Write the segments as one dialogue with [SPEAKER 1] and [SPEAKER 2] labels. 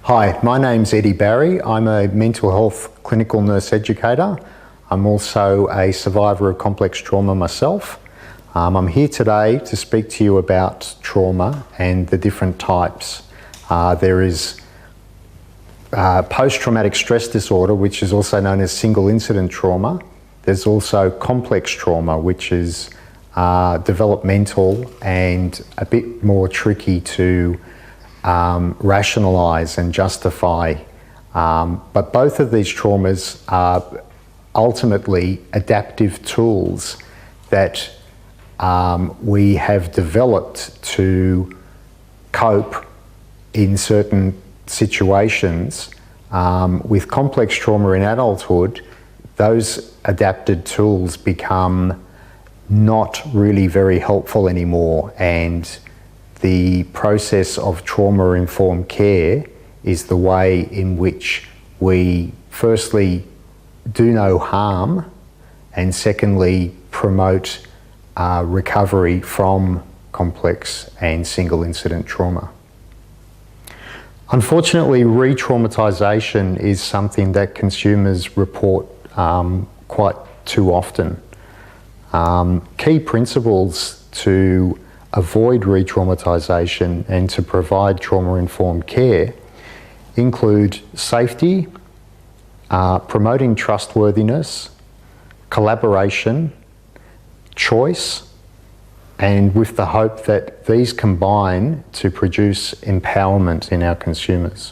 [SPEAKER 1] Hi, my name's Eddie Barry. I'm a mental health clinical nurse educator. I'm also a survivor of complex trauma myself. I'm here today to speak to you about trauma and the different types. There is post-traumatic stress disorder, which is also known as single incident trauma. There's also complex trauma, which is developmental and a bit more tricky to rationalise and justify. But both of these traumas are ultimately adaptive tools that we have developed to cope in certain situations. With complex trauma in adulthood, those adapted tools become not really very helpful anymore, and the process of trauma-informed care is the way in which we firstly do no harm and secondly promote recovery from complex and single incident trauma. Unfortunately, re-traumatisation is something that consumers report quite too often. Key principles to avoid re-traumatisation and to provide trauma-informed care include safety, promoting trustworthiness, collaboration, choice, and with the hope that these combine to produce empowerment in our consumers.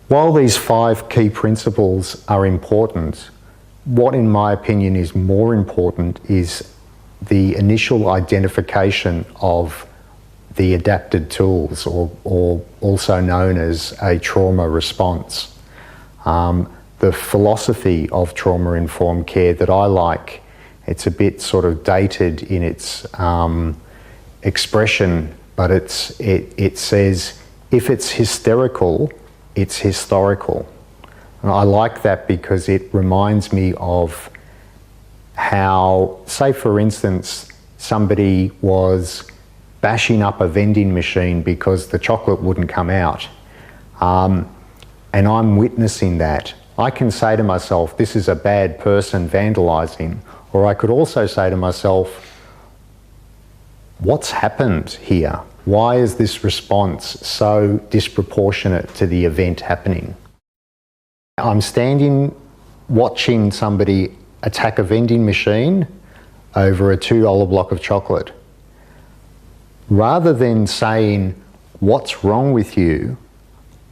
[SPEAKER 1] While these 5 key principles are important, what in my opinion is more important is the initial identification of the adapted tools, or also known as a trauma response. The philosophy of trauma-informed care that I like, it's a bit sort of dated in its expression, but it says, if it's hysterical, it's historical. And I like that because it reminds me of how, say for instance, somebody was bashing up a vending machine because the chocolate wouldn't come out, and I'm witnessing that. I can say to myself, this is a bad person vandalising, or I could also say to myself, what's happened here? Why is this response so disproportionate to the event happening? I'm standing watching somebody attack a vending machine over a $2 block of chocolate. Rather than saying, what's wrong with you,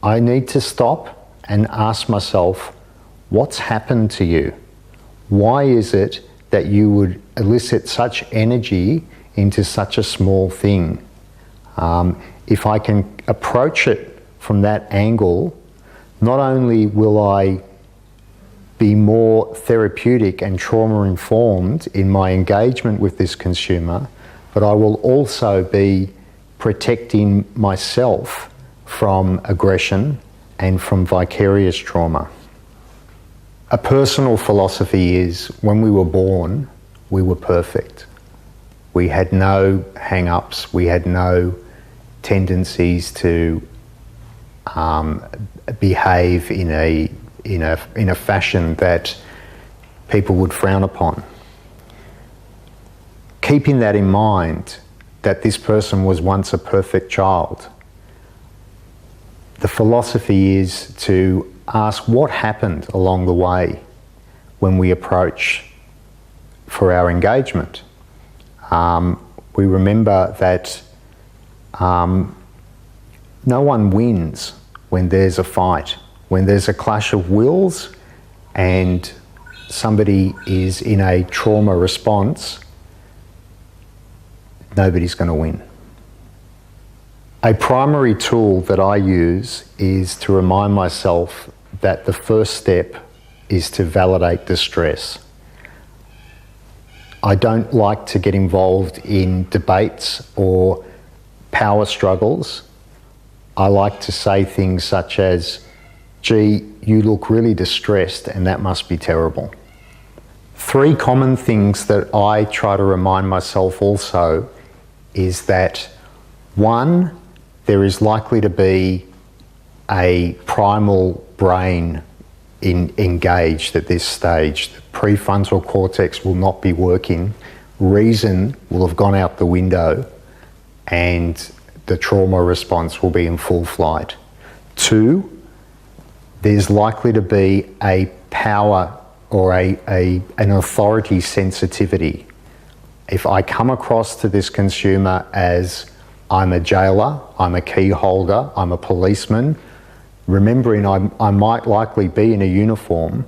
[SPEAKER 1] I need to stop and ask myself, what's happened to you? Why is it that you would elicit such energy into such a small thing? If I can approach it from that angle, not only will I be more therapeutic and trauma-informed in my engagement with this consumer, but I will also be protecting myself from aggression and from vicarious trauma. A personal philosophy is, when we were born, we were perfect. We had no hang-ups, we had no tendencies to behave in a fashion that people would frown upon. Keeping that in mind, that this person was once a perfect child, the philosophy is to ask what happened along the way when we approach for our engagement. We remember that no one wins when there's a fight. When there's a clash of wills and somebody is in a trauma response, nobody's going to win. A primary tool that I use is to remind myself that the first step is to validate distress. I don't like to get involved in debates or power struggles. I like to say things such as, gee, you look really distressed and that must be terrible. Three common things that I try to remind myself also is that, one, there is likely to be a primal brain engaged at this stage. The prefrontal cortex will not be working. Reason will have gone out the window and the trauma response will be in full flight. Two, there's likely to be a power or an authority sensitivity. If I come across to this consumer as I'm a jailer, I'm a key holder, I'm a policeman, remembering I might likely be in a uniform,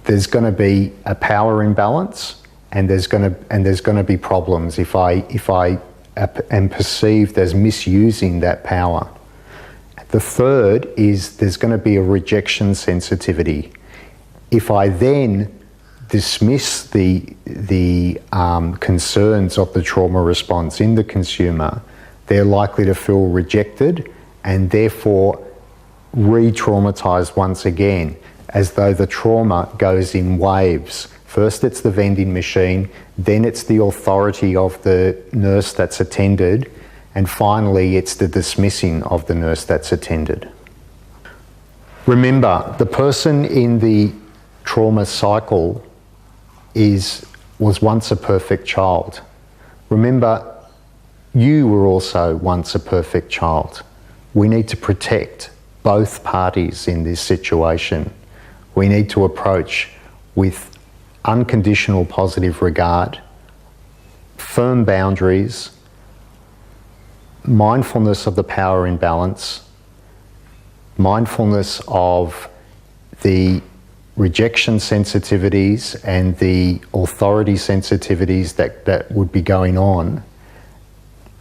[SPEAKER 1] there's going to be a power imbalance, and there's going to be problems if I am perceived as misusing that power. The third is there's going to be a rejection sensitivity. If I then dismiss the concerns of the trauma response in the consumer, they're likely to feel rejected and therefore re-traumatized once again, as though the trauma goes in waves. First it's the vending machine, then it's the authority of the nurse that's attended, and finally it's the dismissing of the nurse that's attended. Remember, the person in the trauma cycle was once a perfect child. Remember, you were also once a perfect child. We need to protect both parties in this situation. We need to approach with unconditional positive regard, firm boundaries, mindfulness of the power imbalance, mindfulness of the rejection sensitivities and the authority sensitivities that would be going on,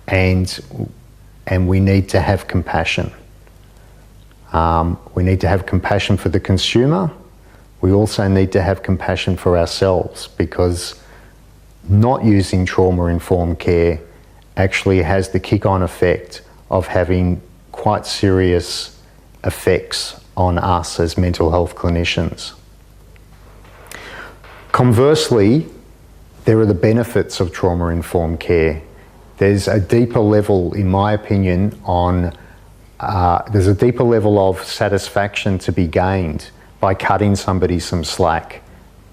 [SPEAKER 1] and we need to have compassion. We need to have compassion for the consumer. We also need to have compassion for ourselves, because not using trauma-informed care actually has the kick-on effect of having quite serious effects on us as mental health clinicians. Conversely, there are the benefits of trauma-informed care. There's a deeper level, in my opinion, there's a deeper level of satisfaction to be gained by cutting somebody some slack,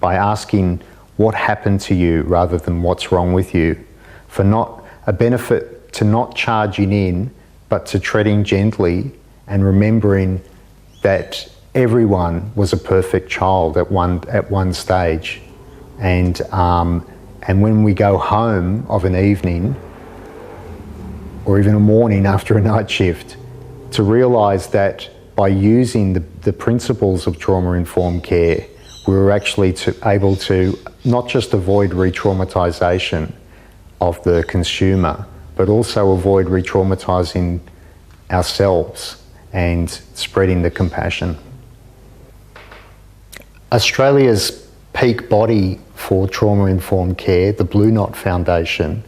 [SPEAKER 1] by asking what happened to you rather than what's wrong with you, for not a benefit to not charging in, but to treading gently and remembering that everyone was a perfect child at one stage, and when we go home of an evening or even a morning after a night shift, to realise that by using the principles of trauma-informed care, we were actually able to not just avoid re-traumatisation of the consumer, but also avoid re-traumatising ourselves and spreading the compassion. Australia's peak body for trauma-informed care, the Blue Knot Foundation,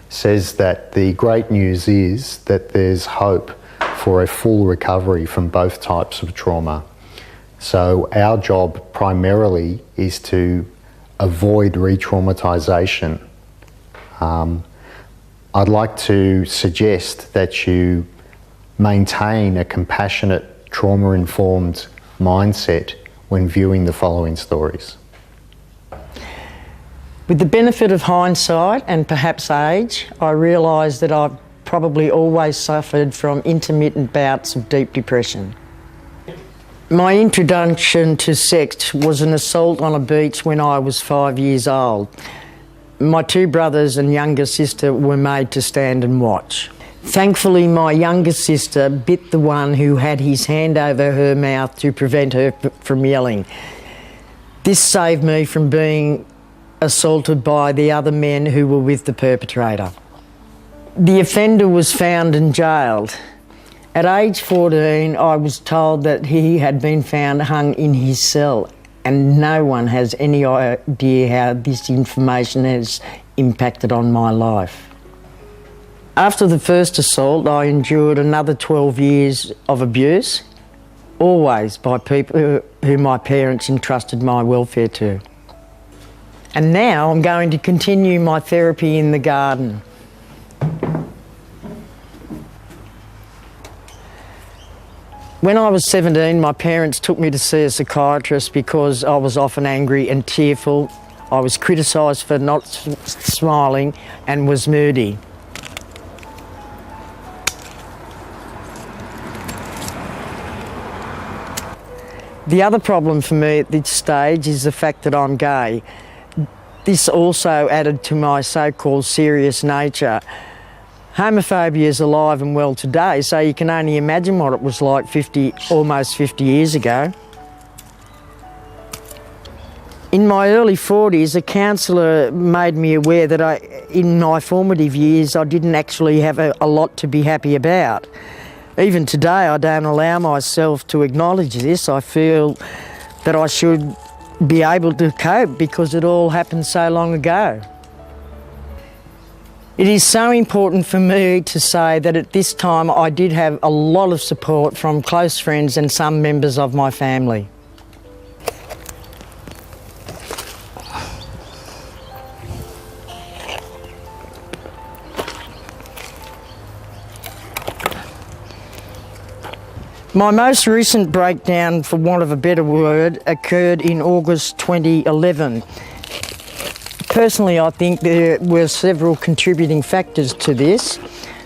[SPEAKER 1] says that the great news is that there's hope for a full recovery from both types of trauma. So our job primarily is to avoid re-traumatisation. I'd like to suggest that you maintain a compassionate, trauma-informed mindset when viewing the following stories.
[SPEAKER 2] With the benefit of hindsight and perhaps age, I realise that I've probably always suffered from intermittent bouts of deep depression. My introduction to sex was an assault on a beach when I was 5 years old. My two brothers and younger sister were made to stand and watch. Thankfully, my younger sister bit the one who had his hand over her mouth to prevent her from yelling. This saved me from being assaulted by the other men who were with the perpetrator. The offender was found and jailed. At age 14, I was told that he had been found hung in his cell, and no one has any idea how this information has impacted on my life. After the first assault, I endured another 12 years of abuse, always by people who my parents entrusted my welfare to. And now I'm going to continue my therapy in the garden. When I was 17, my parents took me to see a psychiatrist because I was often angry and tearful. I was criticised for not smiling and was moody. The other problem for me at this stage is the fact that I'm gay. This also added to my so-called serious nature. Homophobia is alive and well today, so you can only imagine what it was like almost 50 years ago. In my early 40s, a counsellor made me aware that in my formative years, I didn't actually have a lot to be happy about. Even today, I don't allow myself to acknowledge this. I feel that I should be able to cope because it all happened so long ago. It is so important for me to say that at this time I did have a lot of support from close friends and some members of my family. My most recent breakdown, for want of a better word, occurred in August 2011. Personally, I think there were several contributing factors to this.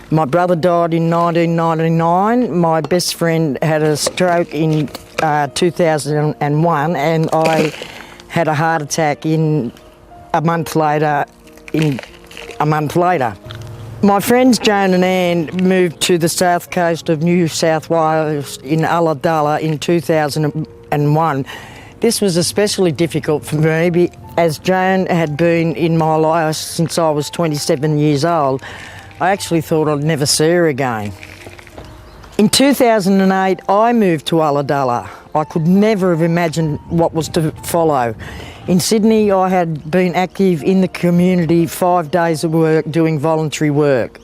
[SPEAKER 2] My brother died in 1999, my best friend had a stroke in 2001, and I had a heart attack a month later. My friends Joan and Anne moved to the south coast of New South Wales in Ulladulla in 2001. This was especially difficult for me as Joan had been in my life since I was 27 years old. I actually thought I'd never see her again. In 2008, I moved to Ulladulla. I could never have imagined what was to follow. In Sydney, I had been active in the community 5 days of work doing voluntary work.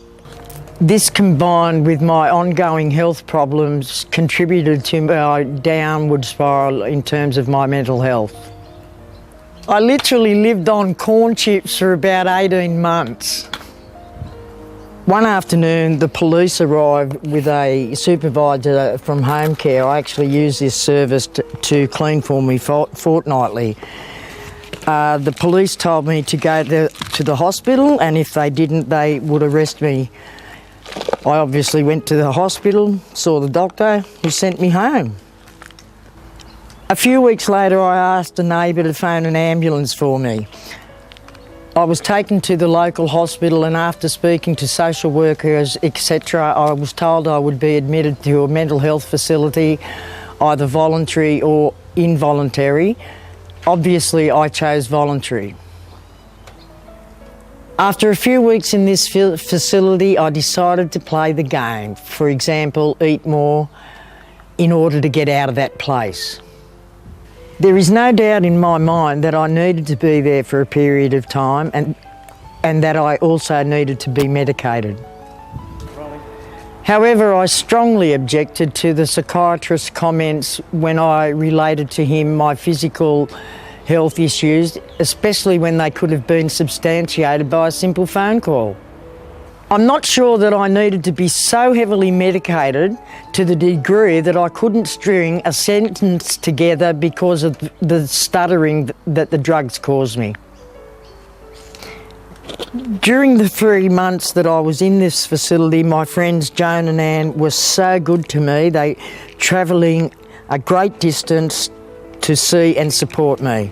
[SPEAKER 2] This combined with my ongoing health problems contributed to my downward spiral in terms of my mental health. I literally lived on corn chips for about 18 months. One afternoon, the police arrived with a supervisor from home care. I actually used this service to clean for me fortnightly. The police told me to go to the hospital, and if they didn't, they would arrest me. I obviously went to the hospital, saw the doctor, who sent me home. A few weeks later, I asked a neighbour to phone an ambulance for me. I was taken to the local hospital, and after speaking to social workers, etc., I was told I would be admitted to a mental health facility, either voluntary or involuntary. Obviously, I chose voluntary. After a few weeks in this facility, I decided to play the game. For example, eat more in order to get out of that place. There is no doubt in my mind that I needed to be there for a period of time and that I also needed to be medicated. However, I strongly objected to the psychiatrist's comments when I related to him my physical health issues, especially when they could have been substantiated by a simple phone call. I'm not sure that I needed to be so heavily medicated to the degree that I couldn't string a sentence together because of the stuttering that the drugs caused me. During the 3 months that I was in this facility, my friends Joan and Anne were so good to me. They travelling a great distance to see and support me.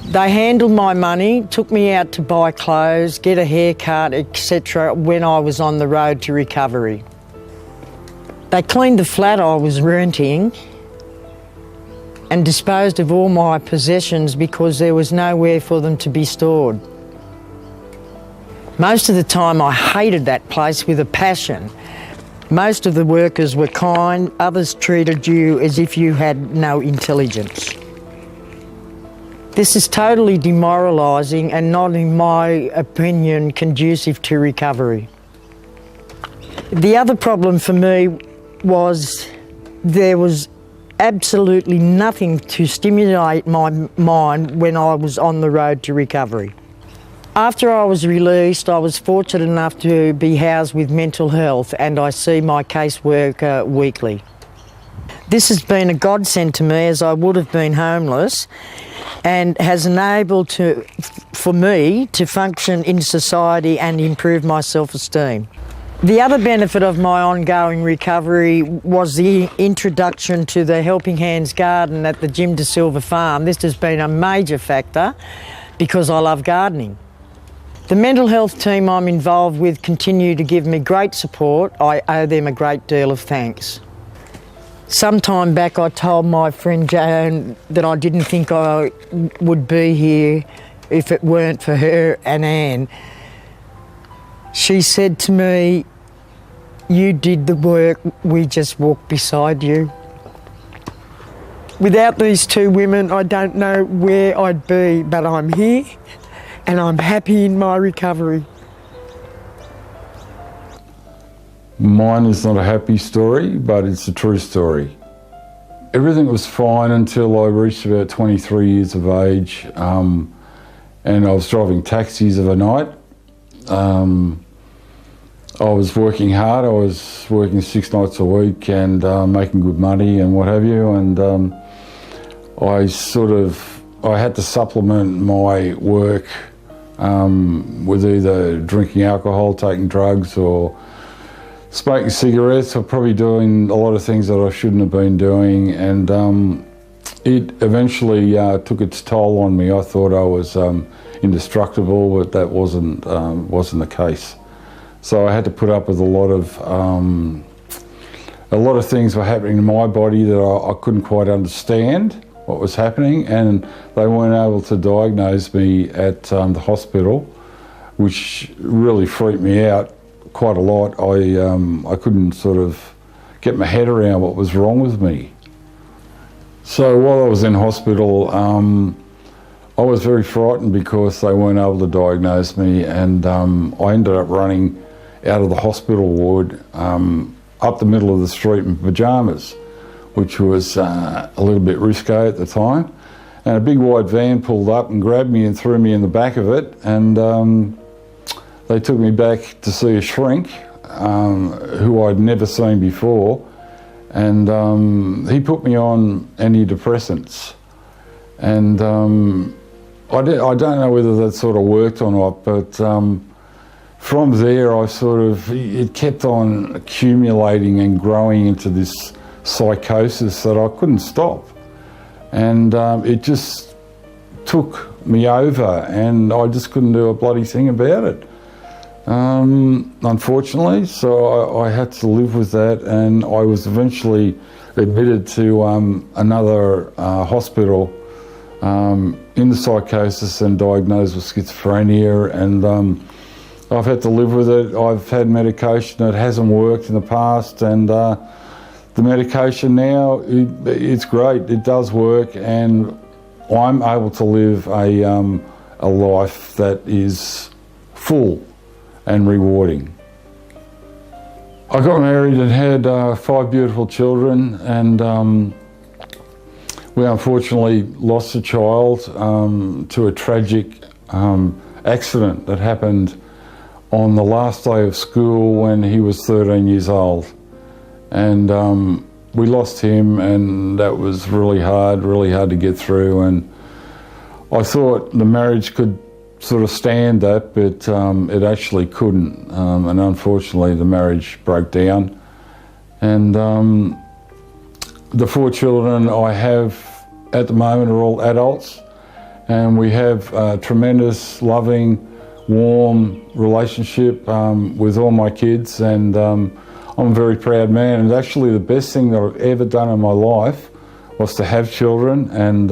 [SPEAKER 2] They handled my money, took me out to buy clothes, get a haircut, etc. when I was on the road to recovery. They cleaned the flat I was renting and disposed of all my possessions because there was nowhere for them to be stored. Most of the time I hated that place with a passion. Most of the workers were kind, others treated you as if you had no intelligence. This is totally demoralising and not, in my opinion, conducive to recovery. The other problem for me was there was absolutely nothing to stimulate my mind when I was on the road to recovery. After I was released, I was fortunate enough to be housed with mental health, and I see my caseworker weekly. This has been a godsend to me, as I would have been homeless, and has enabled for me to function in society and improve my self-esteem. The other benefit of my ongoing recovery was the introduction to the Helping Hands garden at the Jim De Silva farm. This has been a major factor because I love gardening. The mental health team I'm involved with continue to give me great support. I owe them a great deal of thanks. Some time back I told my friend Joan that I didn't think I would be here if it weren't for her and Anne. She said to me, "You did the work, we just walked beside you." Without these two women, I don't know where I'd be, but I'm here and I'm happy in my recovery.
[SPEAKER 3] Mine is not a happy story, but it's a true story. Everything was fine until I reached about 23 years of age, and I was driving taxis of a night. I was working hard. I was working 6 nights a week and making good money and what have you, and I had to supplement my work with either drinking alcohol, taking drugs, or smoking cigarettes, or probably doing a lot of things that I shouldn't have been doing, and it eventually took its toll on me. I thought I was indestructible, but that wasn't the case. So I had to put up with a lot of things were happening in my body that I couldn't quite understand what was happening, and they weren't able to diagnose me at the hospital, which really freaked me out quite a lot. I couldn't sort of get my head around what was wrong with me. So while I was in hospital, I was very frightened because they weren't able to diagnose me, and I ended up running out of the hospital ward up the middle of the street in pyjamas, which was a little bit risque at the time. And a big white van pulled up and grabbed me and threw me in the back of it, and they took me back to see a shrink who I'd never seen before, and he put me on antidepressants. And I don't know whether that sort of worked or not, but from there it kept on accumulating and growing into this psychosis that I couldn't stop. And it just took me over, and I just couldn't do a bloody thing about it. Unfortunately, so I had to live with that, and I was eventually admitted to another hospital in the psychosis and diagnosed with schizophrenia, and I've had to live with it. I've had medication that hasn't worked in the past, and the medication now, it's great, it does work, and I'm able to live a life that is full and rewarding. I got married and had 5 beautiful children, and we unfortunately lost a child to a tragic accident that happened on the last day of school when he was 13 years old. And we lost him, and that was really hard to get through. And I thought the marriage could sort of stand that, but it actually couldn't. And unfortunately the marriage broke down. And the 4 children I have at the moment are all adults, and we have a tremendous, loving, warm relationship with all my kids, and I'm a very proud man. And actually the best thing that I've ever done in my life was to have children and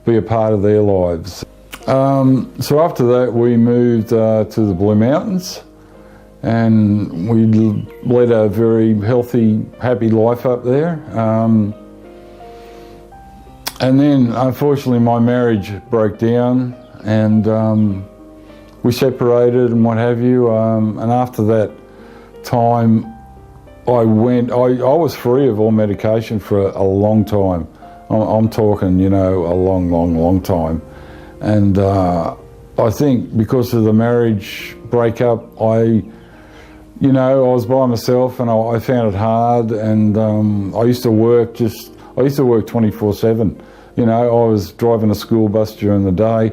[SPEAKER 3] be a part of their lives. So after that we moved to the Blue Mountains, and we led a very healthy, happy life up there. And then unfortunately my marriage broke down, and we separated and what have you, and after that time I was free of all medication for a long time. I'm talking, you know, a long time. And I think because of the marriage breakup, I was by myself and I found it hard, and I used to work 24/7. You know, I was driving a school bus during the day.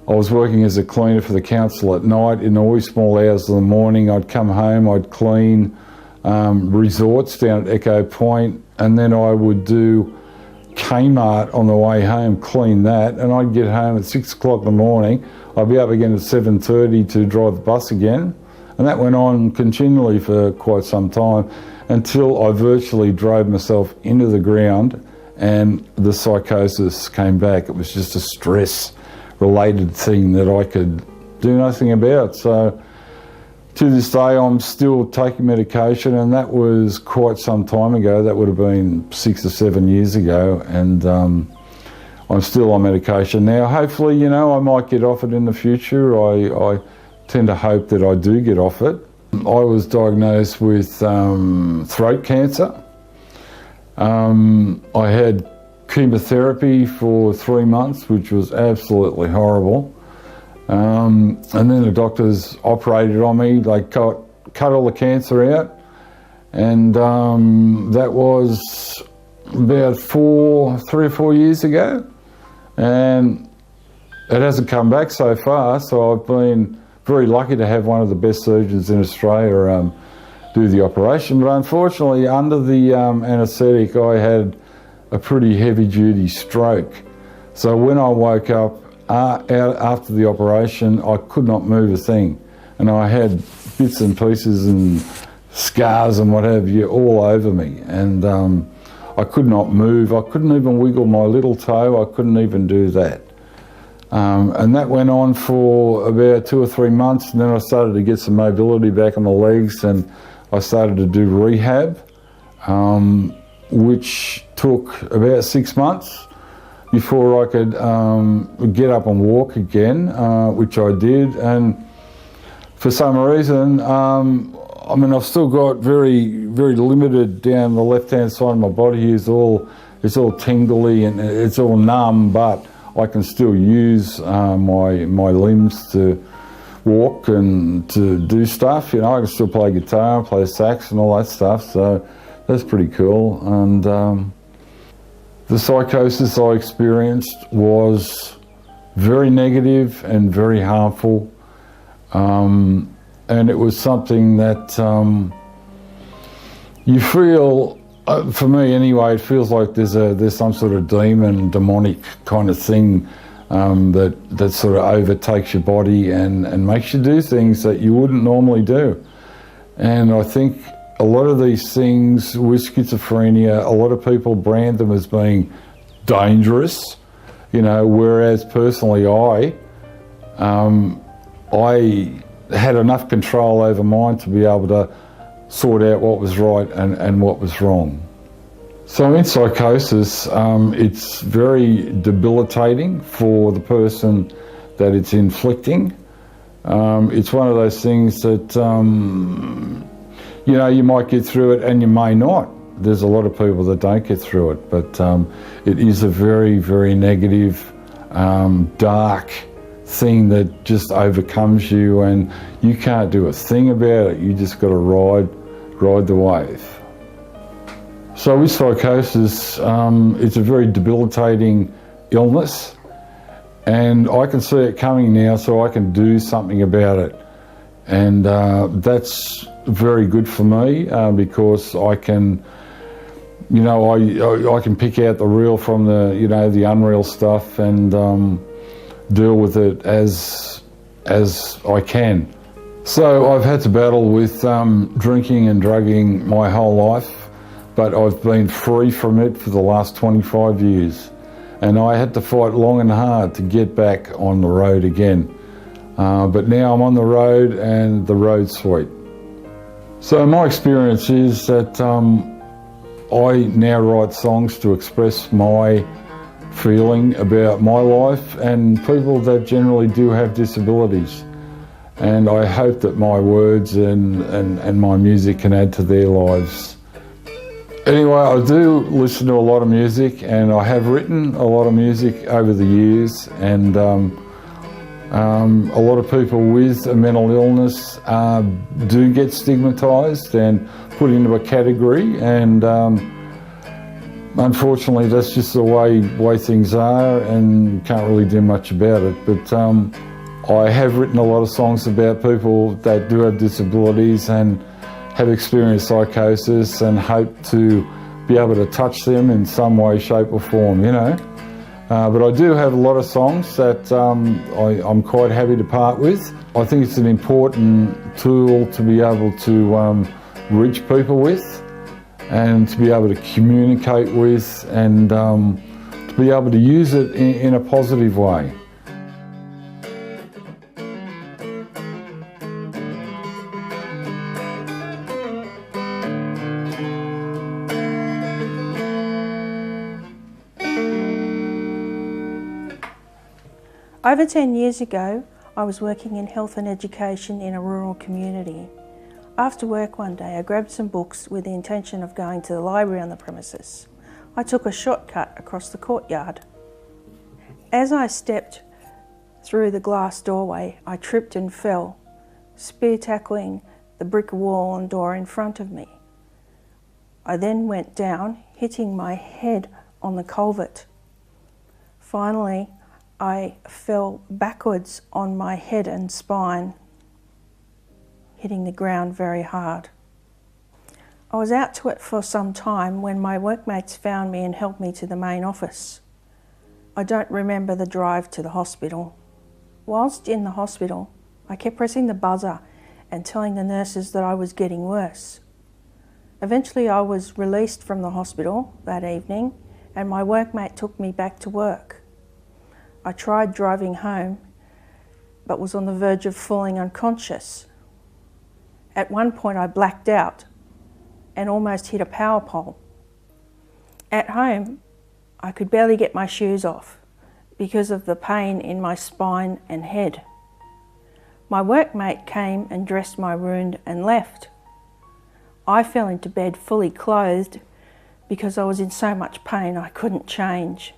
[SPEAKER 3] I was working as a cleaner for the council at night. In the wee small hours of the morning, I'd come home, I'd clean resorts down at Echo Point, and then I would do Kmart on the way home, clean that, and I'd get home at 6 o'clock in the morning. I'd be up again at 7:30 to drive the bus again. And that went on continually for quite some time until I virtually drove myself into the ground and the psychosis came back. It was just a stress-related thing that I could do nothing about. So to this day, I'm still taking medication, and that was quite some time ago. That would have been 6 or 7 years ago, and I'm still on medication now. Hopefully, you know, I might get off it in the future. I tend to hope that I do get off it. I was diagnosed with throat cancer. I had chemotherapy for 3 months, which was absolutely horrible. And then the doctors operated on me. They cut all the cancer out, and that was about 3 or 4 years ago, and it hasn't come back so far. So I've been very lucky to have one of the best surgeons in Australia do the operation, but unfortunately under the anaesthetic I had a pretty heavy duty stroke. So when I woke up out after the operation, I could not move a thing, and I had bits and pieces and scars and what have you all over me, and I could not move. I couldn't even wiggle my little toe. I couldn't even do that. And that went on for about 2 or 3 months, and then I started to get some mobility back on the legs, and I started to do rehab, which took about 6 months before I could get up and walk again, which I did. And for some reason, I mean, I've still got very, very limited down the left-hand side of my body. It's all tingly and it's all numb, but I can still use my limbs to walk and to do stuff. You know, I can still play guitar, play sax and all that stuff, so that's pretty cool. And the psychosis I experienced was very negative and very harmful, and it was something that you feel, for me anyway, it feels like there's some sort of demonic kind of thing that sort of overtakes your body and makes you do things that you wouldn't normally do. And I think a lot of these things with schizophrenia, a lot of people brand them as being dangerous, you know, whereas personally I had enough control over mine to be able to sort out what was right and what was wrong. So in psychosis, it's very debilitating for the person that it's inflicting. It's one of those things that, you know, you might get through it and you may not. There's a lot of people that don't get through it, but it is a very, very negative, dark thing that just overcomes you, and you can't do a thing about it. You just got to ride the wave. So with psychosis, it's a very debilitating illness, and I can see it coming now, so I can do something about it. And that's very good for me because I can, you know, I can pick out the real from the, you know, the unreal stuff and deal with it as I can. So I've had to battle with drinking and drugging my whole life, but I've been free from it for the last 25 years. And I had to fight long and hard to get back on the road again. But now I'm on the road and the road's sweet. So my experience is that I now write songs to express my feeling about my life and people that generally do have disabilities. and I hope that my words and my music can add to their lives. Anyway, I do listen to a lot of music, and I have written a lot of music over the years, and a lot of people with a mental illness do get stigmatised and put into a category, and unfortunately that's just the way things are, and can't really do much about it. But I have written a lot of songs about people that do have disabilities and have experienced psychosis, and hope to be able to touch them in some way, shape or form, you know. But I do have a lot of songs that I'm quite happy to part with. I think it's an important tool to be able to reach people with, and to be able to communicate with, and to be able to use it in a positive way.
[SPEAKER 4] Over 10 years ago, I was working in health and education in a rural community. After work one day, I grabbed some books with the intention of going to the library on the premises. I took a shortcut across the courtyard. As I stepped through the glass doorway, I tripped and fell, spear tackling the brick wall and door in front of me. I then went down, hitting my head on the culvert. Finally, I fell backwards on my head and spine, hitting the ground very hard. I was out to it for some time when my workmates found me and helped me to the main office. I don't remember the drive to the hospital. Whilst in the hospital, I kept pressing the buzzer and telling the nurses that I was getting worse. Eventually I was released from the hospital that evening, and my workmate took me back to work. I tried driving home, but was on the verge of falling unconscious. At one point I blacked out and almost hit a power pole. At home, I could barely get my shoes off because of the pain in my spine and head. My workmate came and dressed my wound and left. I fell into bed fully clothed because I was in so much pain I couldn't change.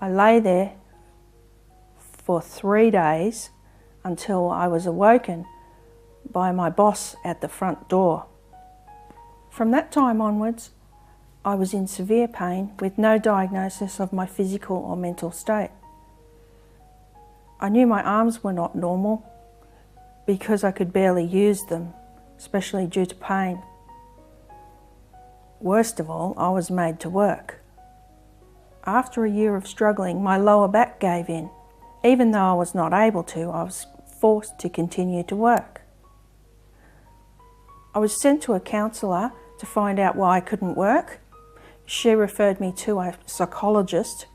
[SPEAKER 4] I lay there for 3 days until I was awoken by my boss at the front door. From that time onwards, I was in severe pain with no diagnosis of my physical or mental state. I knew my arms were not normal because I could barely use them, especially due to pain. Worst of all, I was made to work. After a year of struggling, my lower back gave in. Even though I was not able to, I was forced to continue to work. I was sent to a counsellor to find out why I couldn't work. She referred me to a psychologist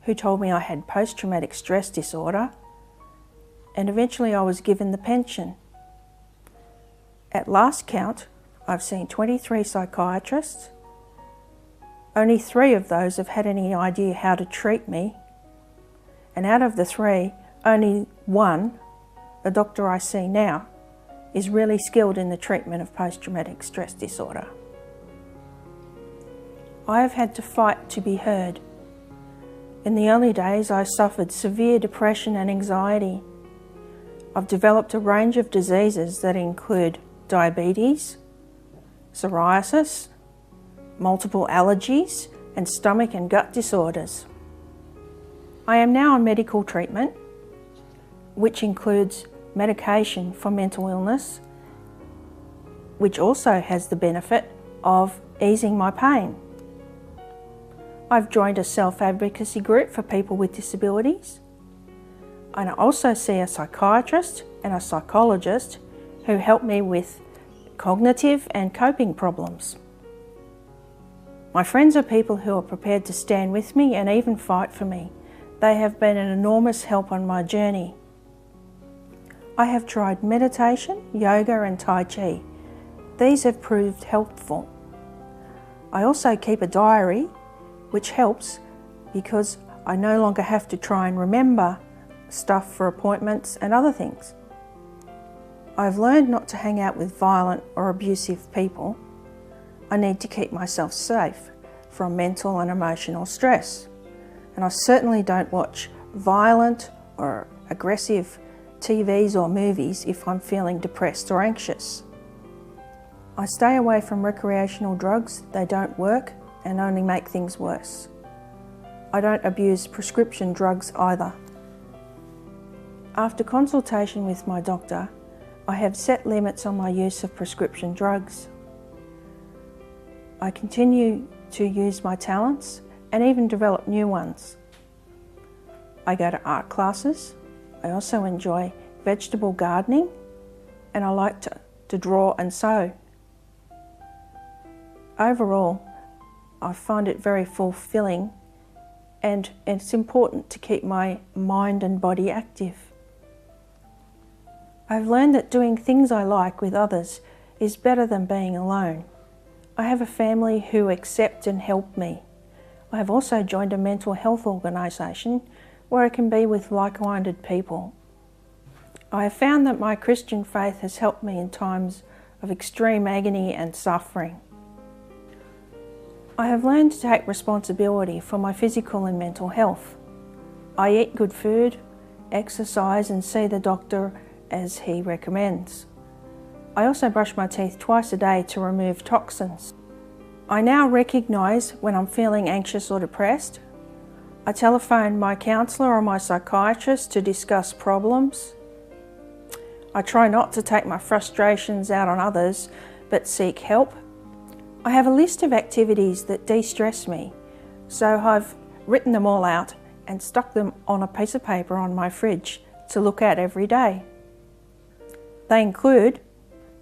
[SPEAKER 4] who told me I had post-traumatic stress disorder, and eventually I was given the pension. At last count, I've seen 23 psychiatrists. Only 3 of those have had any idea how to treat me, and out of the 3, only 1, the doctor I see now, is really skilled in the treatment of post-traumatic stress disorder. I have had to fight to be heard. In the early days, I suffered severe depression and anxiety. I've developed a range of diseases that include diabetes, psoriasis, multiple allergies, and stomach and gut disorders. I am now on medical treatment, which includes medication for mental illness, which also has the benefit of easing my pain. I've joined a self-advocacy group for people with disabilities, and I also see a psychiatrist and a psychologist who help me with cognitive and coping problems. My friends are people who are prepared to stand with me and even fight for me. They have been an enormous help on my journey. I have tried meditation, yoga and Tai Chi. These have proved helpful. I also keep a diary, which helps because I no longer have to try and remember stuff for appointments and other things. I've learned not to hang out with violent or abusive people. I need to keep myself safe from mental and emotional stress. And I certainly don't watch violent or aggressive TVs or movies if I'm feeling depressed or anxious. I stay away from recreational drugs. They don't work and only make things worse. I don't abuse prescription drugs either. After consultation with my doctor, I have set limits on my use of prescription drugs. I continue to use my talents and even develop new ones. I go to art classes. I also enjoy vegetable gardening, and I like to draw and sew. Overall, I find it very fulfilling, and it's important to keep my mind and body active. I've learned that doing things I like with others is better than being alone. I have a family who accept and help me. I have also joined a mental health organisation where I can be with like-minded people. I have found that my Christian faith has helped me in times of extreme agony and suffering. I have learned to take responsibility for my physical and mental health. I eat good food, exercise and see the doctor as he recommends. I also brush my teeth twice a day to remove toxins. I now recognise when I'm feeling anxious or depressed. I telephone my counsellor or my psychiatrist to discuss problems. I try not to take my frustrations out on others, but seek help. I have a list of activities that de-stress me, so I've written them all out and stuck them on a piece of paper on my fridge to look at every day. They include: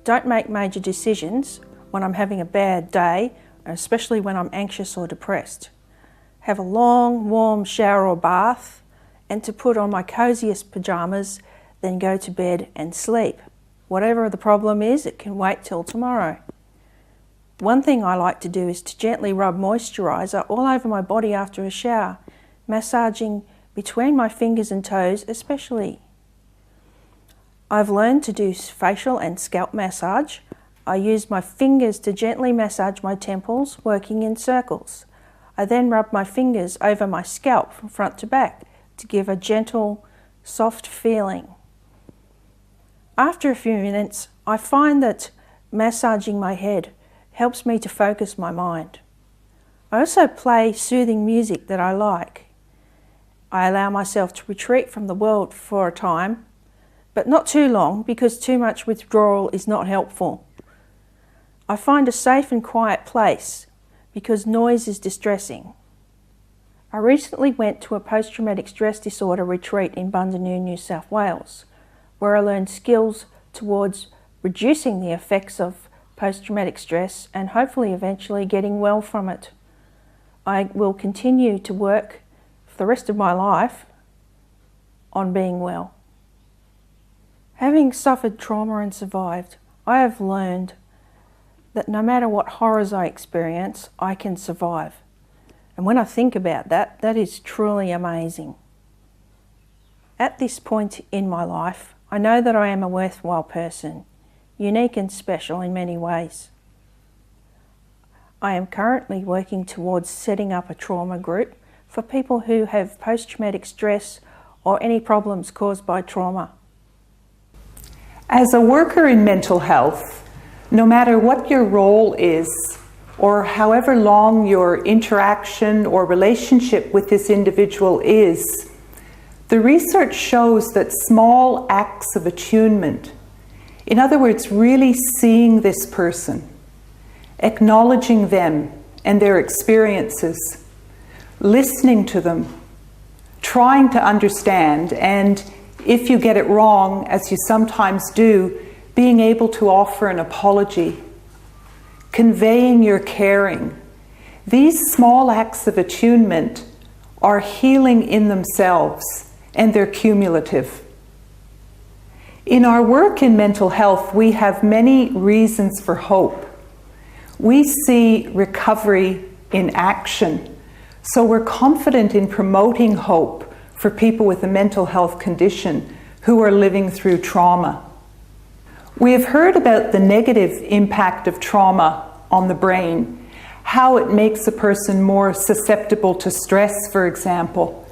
[SPEAKER 4] don't make major decisions when I'm having a bad day, especially when I'm anxious or depressed. Have a long, warm shower or bath, and to put on my coziest pyjamas, then go to bed and sleep. Whatever the problem is, it can wait till tomorrow. One thing I like to do is to gently rub moisturiser all over my body after a shower, massaging between my fingers and toes especially. I've learned to do facial and scalp massage. I use my fingers to gently massage my temples, working in circles. I then rub my fingers over my scalp from front to back to give a gentle, soft feeling. After a few minutes, I find that massaging my head helps me to focus my mind. I also play soothing music that I like. I allow myself to retreat from the world for a time, but not too long, because too much withdrawal is not helpful. I find a safe and quiet place because noise is distressing. I recently went to a post-traumatic stress disorder retreat in Bundanoo, New South Wales, where I learned skills towards reducing the effects of post-traumatic stress and hopefully eventually getting well from it. I will continue to work for the rest of my life on being well. Having suffered trauma and survived, I have learned that no matter what horrors I experience, I can survive. And when I think about that, that is truly amazing. At this point in my life, I know that I am a worthwhile person, unique and special in many ways. I am currently working towards setting up a trauma group for people who have post-traumatic stress or any problems caused by trauma.
[SPEAKER 5] As a worker in mental health, no matter what your role is, or however long your interaction or relationship with this individual is, the research shows that small acts of attunement, in other words, really seeing this person, acknowledging them and their experiences, listening to them, trying to understand, and if you get it wrong, as you sometimes do, being able to offer an apology, conveying your caring. These small acts of attunement are healing in themselves, and they're cumulative. In our work in mental health, we have many reasons for hope. We see recovery in action, so we're confident in promoting hope for people with a mental health condition who are living through trauma. We have heard about the negative impact of trauma on the brain, how it makes a person more susceptible to stress, for example.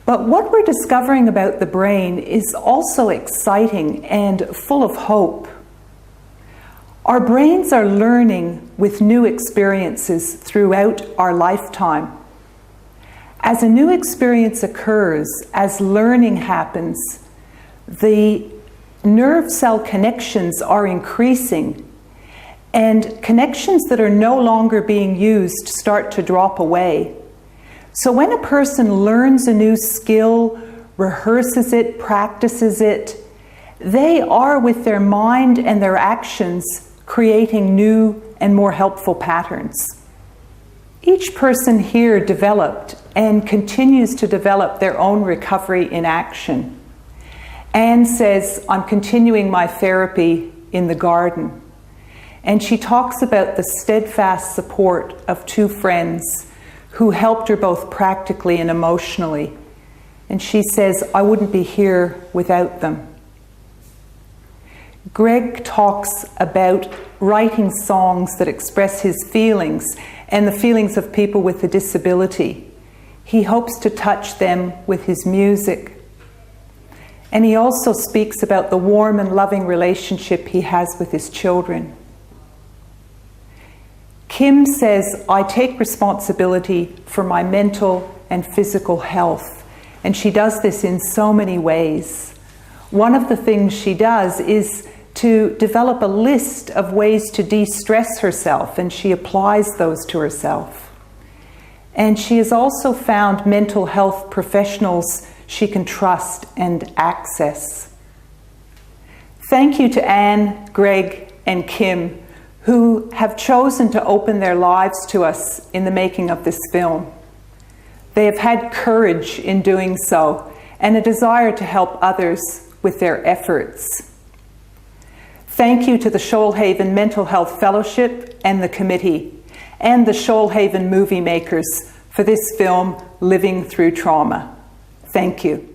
[SPEAKER 5] But what we're discovering about the brain is also exciting and full of hope. Our brains are learning with new experiences throughout our lifetime. As a new experience occurs, as learning happens, the nerve cell connections are increasing, and connections that are no longer being used start to drop away. So when a person learns a new skill, rehearses it, practices it, they are, with their mind and their actions, creating new and more helpful patterns. Each person here developed and continues to develop their own recovery in action. Anne says, I'm continuing my therapy in the garden. And she talks about the steadfast support of two friends who helped her both practically and emotionally. And she says, I wouldn't be here without them. Greg talks about writing songs that express his feelings and the feelings of people with a disability. He hopes to touch them with his music. And he also speaks about the warm and loving relationship he has with his children. Kim says, I take responsibility for my mental and physical health. And she does this in so many ways. One of the things she does is to develop a list of ways to de-stress herself, and she applies those to herself. And she has also found mental health professionals she can trust and access. Thank you to Anne, Greg, and Kim, who have chosen to open their lives to us in the making of this film. They have had courage in doing so, and a desire to help others with their efforts. Thank you to the Shoalhaven Mental Health Fellowship and the committee, and the Shoalhaven movie makers for this film, Living Through Trauma. Thank you.